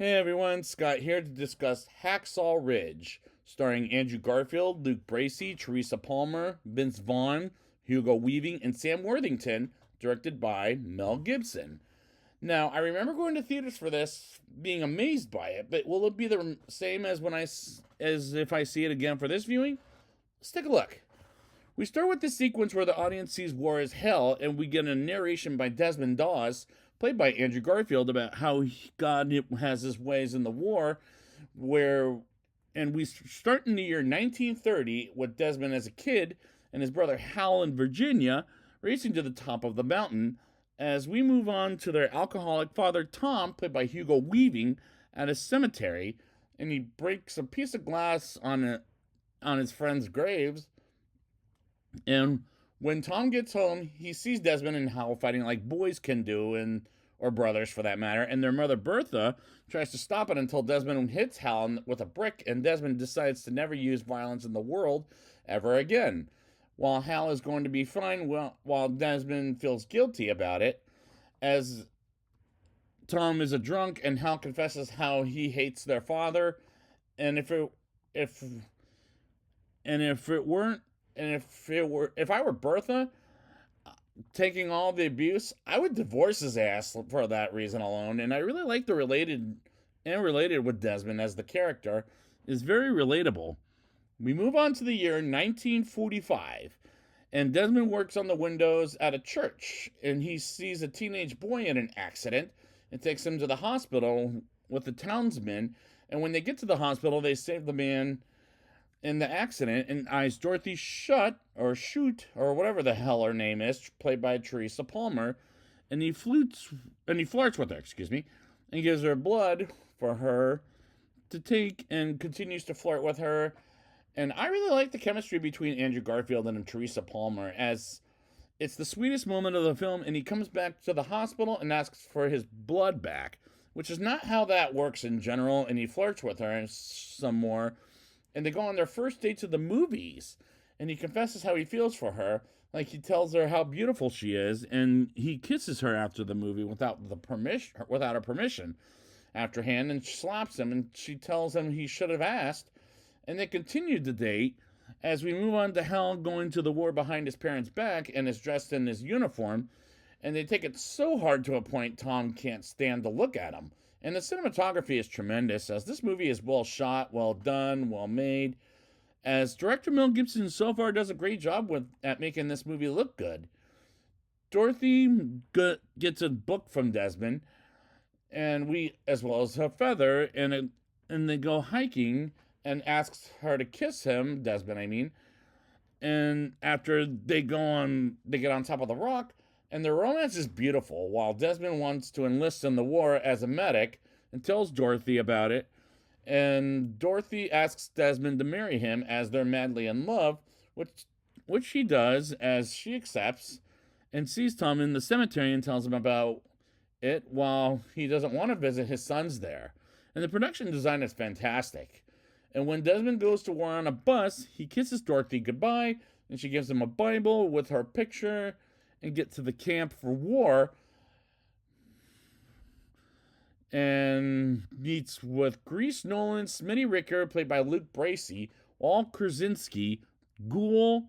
Hey everyone, Scott here to discuss Hacksaw Ridge, starring Andrew Garfield, Luke Bracey, Teresa Palmer, Vince Vaughn, Hugo Weaving, and Sam Worthington, directed by Mel Gibson. Now, I remember going to theaters for this, being amazed by it, but will it be the same as as if I see it again for this viewing? Let's take a look. We start with the sequence where the audience sees war as hell, and we get a narration by Desmond Dawes, played by Andrew Garfield, about how God has his ways in the war, and we start in the year 1930 with Desmond as a kid and his brother Hal in Virginia racing to the top of the mountain. As we move on to their alcoholic father Tom, played by Hugo Weaving, at a cemetery, and he breaks a piece of glass on his friend's graves, and when Tom gets home, he sees Desmond and Hal fighting like boys can do, and or brothers for that matter, and their mother Bertha tries to stop it until Desmond hits Hal with a brick, and Desmond decides to never use violence in the world ever again. While Hal is going to be fine, while Desmond feels guilty about it, as Tom is a drunk and Hal confesses how he hates their father, and if it weren't if I were Bertha taking all the abuse, I would divorce his ass for that reason alone. And I really like the related with Desmond as the character is very relatable. We move on to the year 1945, and Desmond works on the windows at a church, and he sees a teenage boy in an accident and takes him to the hospital with the townsmen. And when they get to the hospital, they save the man in the accident and eyes Dorothy Shoot, or whatever the hell her name is, played by Teresa Palmer, and he flirts with her, and gives her blood for her to take and continues to flirt with her. And I really like the chemistry between Andrew Garfield and Teresa Palmer, as it's the sweetest moment of the film, and he comes back to the hospital and asks for his blood back, which is not how that works in general, and he flirts with her some more, and they go on their first date to the movies, and he confesses how he feels for her, like he tells her how beautiful she is, and he kisses her after the movie without her permission afterhand, and slaps him, and she tells him he should have asked, and they continued the date as we move on to Hal going to the war behind his parents' back and is dressed in his uniform, and they take it so hard to a point Tom can't stand to look at him. And the cinematography is tremendous, as this movie is well shot, well done, well made, as director Mel Gibson so far does a great job at making this movie look good. Dorothy gets a book from Desmond, as well as her feather, and they go hiking and asks her to kiss him, Desmond, I mean. And after they get on top of the rock, and their romance is beautiful, while Desmond wants to enlist in the war as a medic and tells Dorothy about it. And Dorothy asks Desmond to marry him as they're madly in love, which he does, as she accepts and sees Tom in the cemetery and tells him about it while he doesn't want to visit his sons there. And the production design is fantastic. And when Desmond goes to war on a bus, he kisses Dorothy goodbye, and she gives him a Bible with her picture, and get to the camp for war, and meets with Grease Nolan, Smitty Ricker, played by Luke Bracey, Walt Krasinski, Ghoul,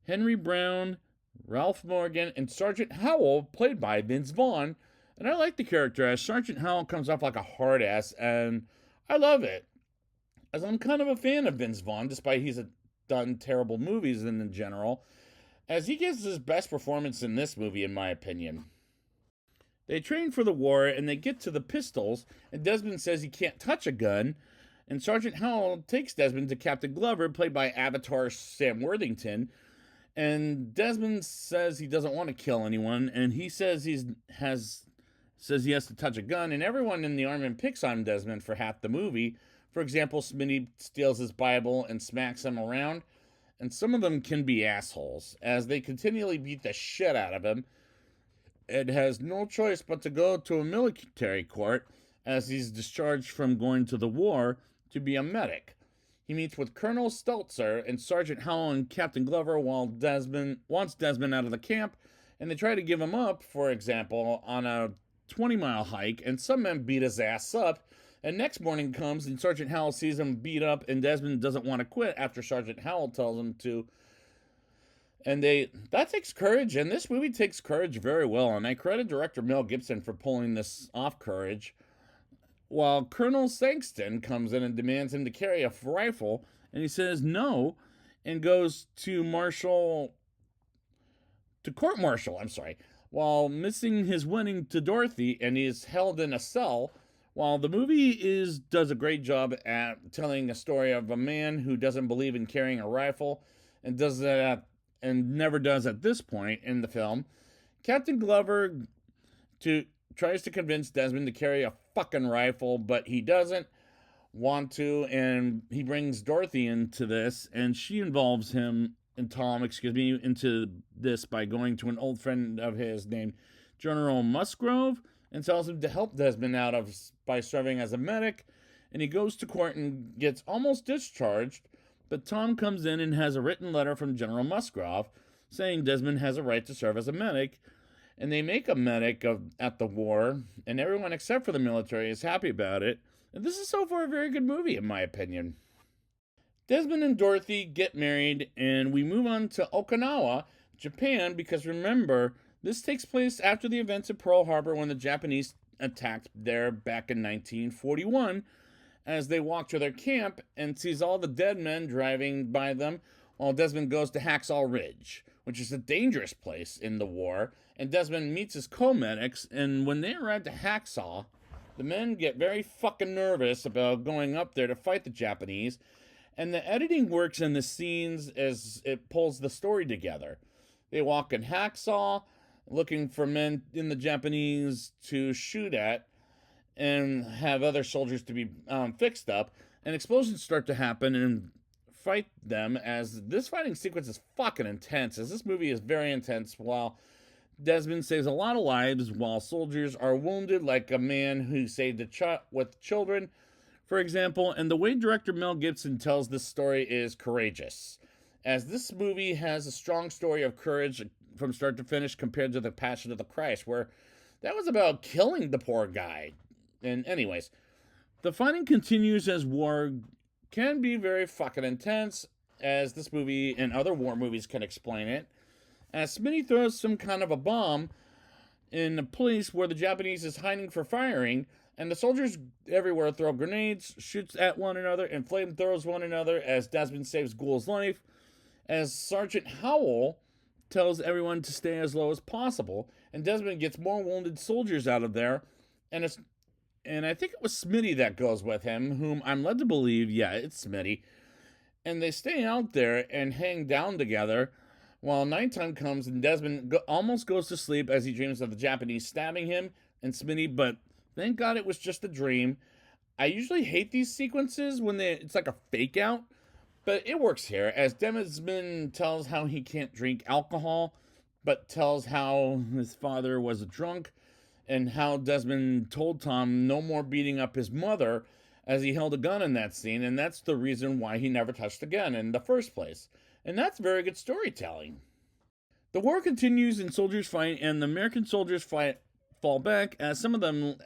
Henry Brown, Ralph Morgan, and Sergeant Howell, played by Vince Vaughn. And I like the character, as Sergeant Howell comes off like a hard ass, and I love it, as I'm kind of a fan of Vince Vaughn, despite he's done terrible movies in general, as he gives his best performance in this movie, in my opinion. They train for the war, and they get to the pistols, and Desmond says he can't touch a gun, and Sergeant Howell takes Desmond to Captain Glover, played by Avatar Sam Worthington, and Desmond says he doesn't want to kill anyone, and he says he has to touch a gun, and everyone in the army picks on Desmond for half the movie. For example, Smitty steals his Bible and smacks him around, and some of them can be assholes, as they continually beat the shit out of him, and has no choice but to go to a military court, as he's discharged from going to the war to be a medic. He meets with Colonel Stelzer and Sergeant Howell and Captain Glover while Desmond wants Desmond out of the camp, and they try to give him up, for example, on a 20-mile hike, and some men beat his ass up, And next morning comes, and Sergeant Howell sees him beat up, and Desmond doesn't want to quit after Sergeant Howell tells him to. And that takes courage, and this movie takes courage very well. And I credit director Mel Gibson for pulling this off courage. While Colonel Sangston comes in and demands him to carry a rifle, and he says no, and goes to court martial, while missing his wedding to Dorothy, and he is held in a cell. While the movie does a great job at telling a story of a man who doesn't believe in carrying a rifle, and does that and never does at this point in the film, Captain Glover tries to convince Desmond to carry a fucking rifle, but he doesn't want to, and he brings Dorothy into this, and she involves him and Tom, into this by going to an old friend of his named General Musgrove, and tells him to help Desmond by serving as a medic. And he goes to court and gets almost discharged, but Tom comes in and has a written letter from General Musgrove saying Desmond has a right to serve as a medic, and they make a medic at the war, and everyone except for the military is happy about it. And this is so far a very good movie, in my opinion. Desmond and Dorothy get married, and we move on to Okinawa, Japan, because remember, this takes place after the events of Pearl Harbor when the Japanese attacked there back in 1941, as they walk to their camp and sees all the dead men driving by them, while Desmond goes to Hacksaw Ridge, which is a dangerous place in the war, and Desmond meets his co-medics, and when they arrive to Hacksaw, the men get very fucking nervous about going up there to fight the Japanese, and the editing works in the scenes as it pulls the story together. They walk in Hacksaw, looking for men in the Japanese to shoot at, and have other soldiers to be fixed up, and explosions start to happen and fight them, as this fighting sequence is fucking intense, as this movie is very intense, while Desmond saves a lot of lives while soldiers are wounded, like a man who saved with children, for example. And the way director Mel Gibson tells this story is courageous, as this movie has a strong story of courage from start to finish compared to The Passion of the Christ, where that was about killing the poor guy. And anyways, the fighting continues as war can be very fucking intense, as this movie and other war movies can explain it. As Smitty throws some kind of a bomb in a place where the Japanese is hiding for firing, and the soldiers everywhere throw grenades, shoots at one another, and flamethrowers one another as Desmond saves Ghoul's life, as Sergeant Howell tells everyone to stay as low as possible, and Desmond gets more wounded soldiers out of there, and I think it was Smitty that goes with him, whom I'm led to believe, yeah, it's Smitty, and they stay out there and hang down together, while nighttime comes and Desmond almost goes to sleep as he dreams of the Japanese stabbing him and Smitty, but thank God it was just a dream. I usually hate these sequences when it's like a fake out, but it works here, as Desmond tells how he can't drink alcohol, but tells how his father was a drunk, and how Desmond told Tom no more beating up his mother, as he held a gun in that scene, and that's the reason why he never touched a gun in the first place. And that's very good storytelling. The war continues and soldiers fight, and the American soldiers fall back, as some of them,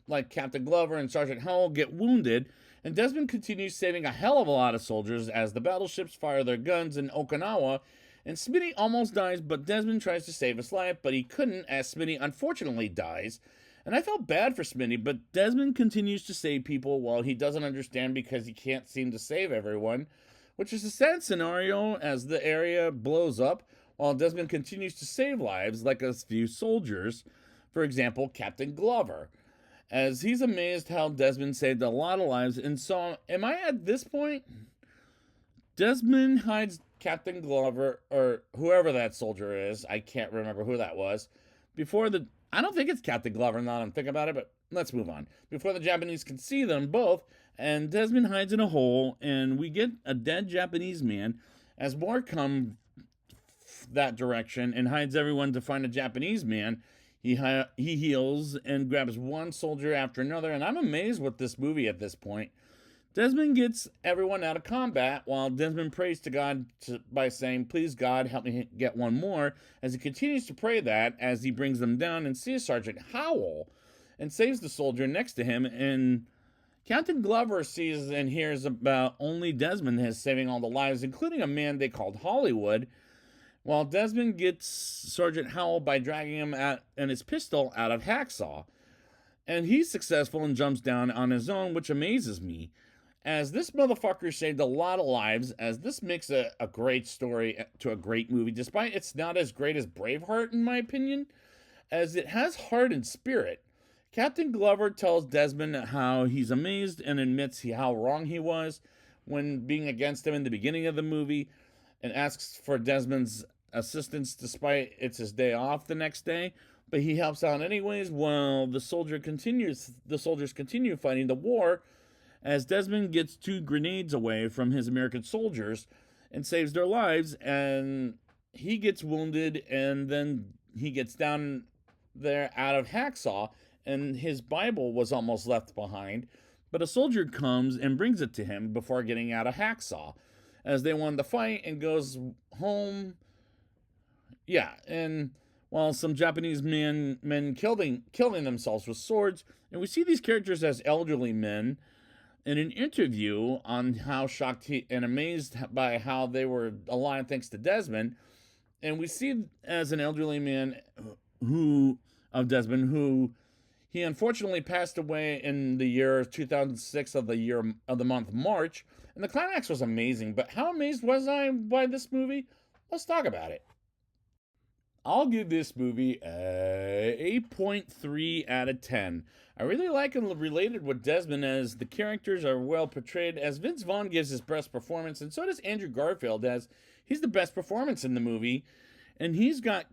like Captain Glover and Sergeant Howell, get wounded, and Desmond continues saving a hell of a lot of soldiers as the battleships fire their guns in Okinawa, and Smitty almost dies, but Desmond tries to save his life, but he couldn't, as Smitty unfortunately dies. And I felt bad for Smitty, but Desmond continues to save people while he doesn't understand because he can't seem to save everyone, which is a sad scenario as the area blows up, while Desmond continues to save lives, like a few soldiers, for example, Captain Glover, as he's amazed how Desmond saved a lot of lives. And so, am I at this point? Desmond hides Captain Glover, or whoever that soldier is, I can't remember who that was, I don't think it's Captain Glover now that I'm thinking about it, but let's move on. Before the Japanese can see them both, and Desmond hides in a hole, and we get a dead Japanese man, as more come that direction and hides everyone to find a Japanese man. He heals and grabs one soldier after another, and I'm amazed with this movie at this point. Desmond gets everyone out of combat, while Desmond prays to God by saying, "Please, God, help me get one more," as he continues to pray that as he brings them down and sees Sergeant Howell and saves the soldier next to him, and Captain Glover sees and hears about only Desmond is saving all the lives, including a man they called Hollywood, while Desmond gets Sergeant Howell by dragging him and his pistol out of Hacksaw. And he's successful and jumps down on his own, which amazes me, as this motherfucker saved a lot of lives, as this makes a great story to a great movie, despite it's not as great as Braveheart, in my opinion, as it has heart and spirit. Captain Glover tells Desmond how he's amazed and admits how wrong he was when being against him in the beginning of the movie, and asks for Desmond's assistance despite it's his day off the next day. But he helps out anyways while the soldiers continue fighting the war, as Desmond gets 2 grenades away from his American soldiers and saves their lives, and he gets wounded, and then he gets down there out of Hacksaw, and his Bible was almost left behind, but a soldier comes and brings it to him before getting out of Hacksaw, as they won the fight, and goes home. Yeah, and while some Japanese men killing themselves with swords, and we see these characters as elderly men in an interview on how shocked and amazed by how they were alive thanks to Desmond. And we see as an elderly man who he unfortunately passed away in the year 2006 of the month March. And the climax was amazing, but how amazed was I by this movie? Let's talk about it. I'll give this movie a 8.3 out of 10. I really like and related with Desmond, as the characters are well portrayed, as Vince Vaughn gives his best performance, and so does Andrew Garfield, as he's the best performance in the movie, and he's got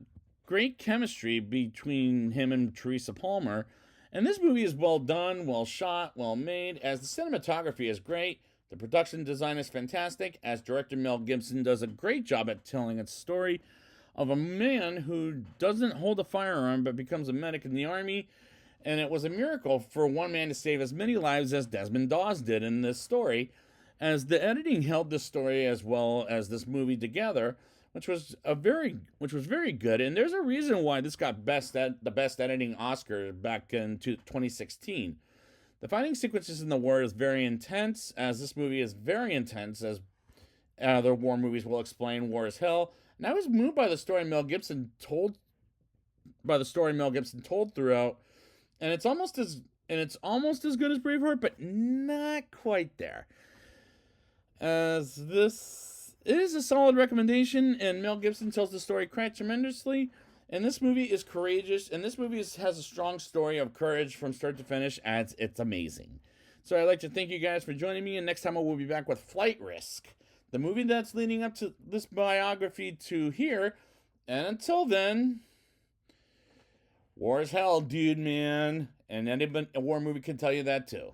great chemistry between him and Teresa Palmer. And this movie is well done, well shot, well made, as the cinematography is great, the production design is fantastic, as director Mel Gibson does a great job at telling its story of a man who doesn't hold a firearm but becomes a medic in the army. And it was a miracle for one man to save as many lives as Desmond Dawes did in this story, as the editing held this story as well as this movie together, which was very good. And there's a reason why this got the best editing Oscar back in 2016. The fighting sequences in the war is very intense, as this movie is very intense, as other war movies will explain. War is hell. And I was moved by the story Mel Gibson told throughout, and it's almost as good as Braveheart, but not quite there. As this is a solid recommendation, and Mel Gibson tells the story quite tremendously. And this movie is courageous, and this movie has a strong story of courage from start to finish, as it's amazing. So I'd like to thank you guys for joining me, and next time I will be back with Flight Risk, the movie that's leading up to this biography to here. And until then, war is hell, dude, man. And a war movie can tell you that too.